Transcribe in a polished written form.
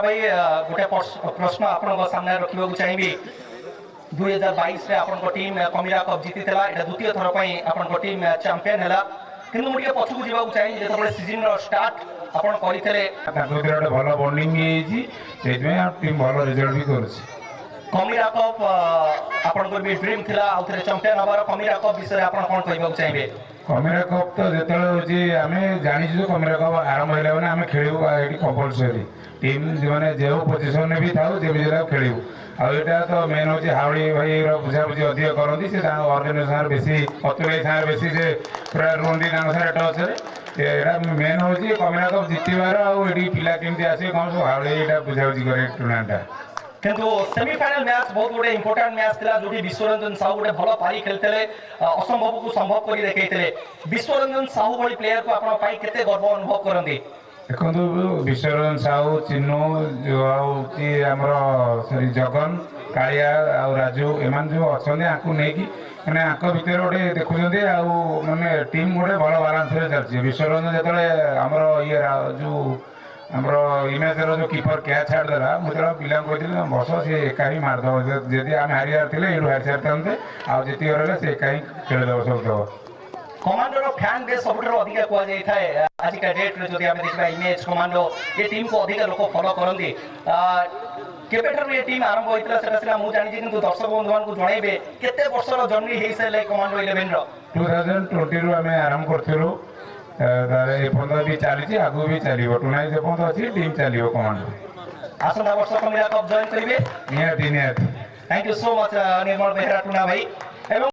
Tuna भाई गोटे प्रश्न आपण सामने रखा चाहिए 2022 रे आपण टीम कमिरा कप जीति द्वितीय थर आपण टीम चैंपियन है कि मुझे पछक जावाक चाहिए जो सीजन स्टार्ट आपण करते भल बॉन्डिंग टीम भल रिजल्ट भी कर कमिरा कप आपण भी ड्रीम थिला आउ थे चैंपियन हबार कमिरा कप विषय आपण कोन कहबाक चाहिए कमिरा कप तो जो आम जानी कमिरा कप आरंभ है आम खेलू ये कंपलसरी टीम जो जो पोजिशन भी था खेलू आईटा तो मेन हूँ हावड़ी भाई बुझाबुझी अधिक करती से अर्गानाइजेशन बेसी अतुल बेसी से पूरा रुहती टच एटा मेन हूँ कमिरा कप जितबार आईटी पिला केमती आसे कौन सब हावड़ी यहाँ बुझाबुझी करे टूर्णामेंटा किंतु सेमीफाइनल मैच बहुत गोटे इंपोर्टेंट मैच था जो विश्वरंजन साहू गोटे भल पारी खेलते असंभव को संभव कर देखते विश्वरंजन साहू भाई प्लेयर को आप गर्व अनुभव करते देखो विश्वरंजन साहू चिन्नू जो आमर सॉरी जगन कालिया आ राजू एम जो अच्छा नहीं मैंने आंक भितर गोटे देखुं माने टीम गोटे भल बालांस चलती विश्वरंजन जो आमर ये जो आमर इमेज जो कीपर क्या छाड़देला मुझे पिला कहती बस सी एका ही मारदेव जदि आम हारियार थे ये हारि सारी आती से एका ही खेलदेव सब कमांडर फैन बेस सब अधिक कहुए आजिका डेट में जब देखा इमेज कमांडो ये टीम को अधिक लोग फॉलो करती केबेठर ये टीम आरंभ होता है मुझे जानी कि दर्शक बंधु मान जनइबे केते वर्षर जर्नी हो सारे कमांडो 11 2020 रु आम आरंभ करूँ एपर्तन भी चली आगू भी चलो टूर्णामेंट जेपर्त अच्छी टीम चलो कमांडो आसंता वर्ष कमिरा कप जॉइन करेंगे निहाती निहाती thank you so much Nirmal Behera टूना भाई।